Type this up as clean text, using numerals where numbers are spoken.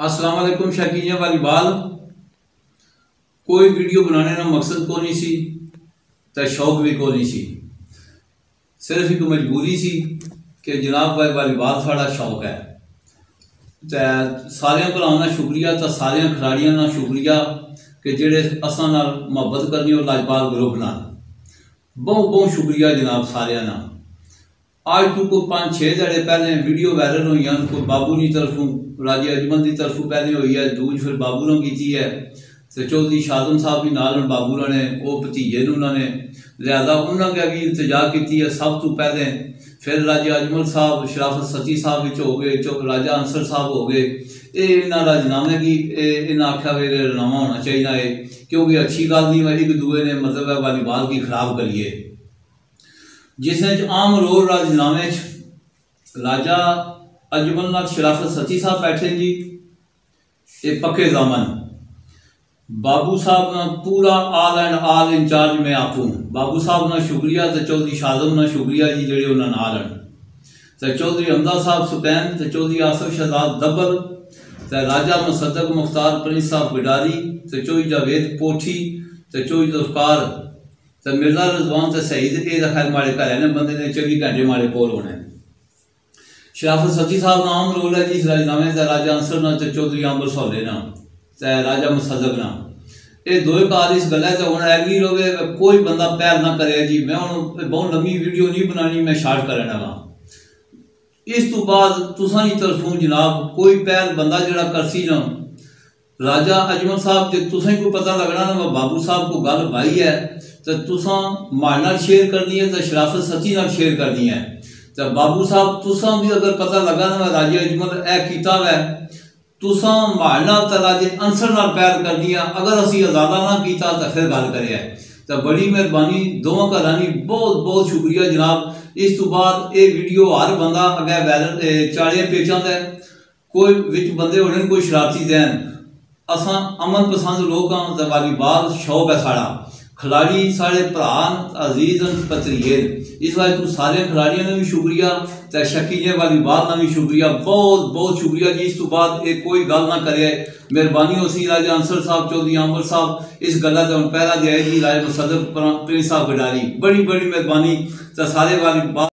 अस्सलाम वालेकुम शकीनिया वालीबाल। कोई वीडियो बनाने का मकसद को नहीं सी तो शौक भी को नहीं सी, सिर्फ एक मजबूरी सी कि जनाब वालीबाल साड़ा शौक है। तो सारे भरावां का शुक्रिया, तो सारे खिलाड़ियों का शुक्रिया कि जेड़े असां नाल मुहब्बत करनी और लाजपाल ग्रुप नाल बहुत बहुत शुक्रिया जनाब सारे ना। आज तो कोई 5-6 दिहाड़े पहले वीडियो वायरल हुई हैं, कोई बाबू की तरफों राजे अजमल की तरफों पहले हुई है, दूज फिर बाबू ने की है, तो चौधरी शादम साहब भी नाल बाबू ने वो भतीजे उन्होंने लिहाजा उन्होंने भी इंतजा की है सब तो पहले। फिर राजे अजमल साहब शराफत सती साहब हो गए, राजा अंसर साहब हो गए। ये इन्होंने राजनामे की इन्हें आख्या वे राजनामा होना चाहिए है, क्योंकि अच्छी गल नहीं है एक दूए ने मतलब है वालीबाल की खराब करिए। जिस आम रोज राजनामे राजा अजमल नाथ शराफत सती साहब बैठे जी, ये पक्के जामन बाबू साहब ना पूरा आल एंड आल इंचार्ज में आपू बाबू साहब ना शुक्रिया, तो चौधरी शादम ना शुक्रिया जी जेड़े उन्होंने नाल तो चौधरी अमदा साहब सुपैन, तो चौधरी आसफ शहजाद दब्बल, तो राजा मुसद्दक मुख्तार प्रिंस साहब बिडारी, तो चौधरी जावेद पोठी, तो चौधरी जुल्फकार, तो मिर्जा रिजवान, तो सईद ये खैर माड़े घर ने बंदे ने 24 घंटे माड़े कोल होने। शराफत सती साहब ना आम रोल है जी इस राजनामे का, राजा अंसर ना, तो चौधरी अंबर सौले ना, तो राजा मुसद्दक ना, ये दो काल इस गल है। तो हम एग्री रहे कोई बंदा पैर ना करे जी, मैं हम बहुत लंबी वीडियो नहीं बनानी, मैं शार्ट करना वा। इस तो बाद तुसा की तरफों जनाब कोई पैर बंदा जरा करसी ना राजा अजमल साहब जो तुसा को पता लगना ना बाबू साहब को गल भाई है, तो तुसा माड़े नाल शेयर करनी है, तो शराफत सती नाल शेयर करनी है। तो बाबू साहब तुसा भी अगर पता लगा ना राजे अजमल ए कीता है, तुसा माड़े नाल तो राजे अंसर नाल पैर करनी है, अगर असी अजादा ना किया तो फिर गल करे। तो बड़ी मेहरबानी दोवां घरां दी, बहुत बहुत शुक्रिया जनाब। इस तो बाद ये वीडियो हर बंदा अगे वैरल चाड़िया पेचा है, कोई विच बंदे होने कोई शरारती दैन, असा अमन पसंद लोग हाँ, तो वालीबाल शौक है साड़ा, खिलाड़ी साढ़े भरान अजीज पत्रियर, इस वाले तो सारे खिलाड़ियों ने भी शुक्रिया, तो शकीने वालीबाल का भी शुक्रिया, बहुत बहुत शुक्रिया जी। इस तो बाद एक कोई गल ना करे, मेहरबानी हो सी राजा अंसर साहब चौधरी अंबर साहब इस गल का पहला दिया जी राजा मुसद्दक प्रिंस साहब बिडारी, बड़ी बड़ी मेहरबानी। तो सारे वालीबाल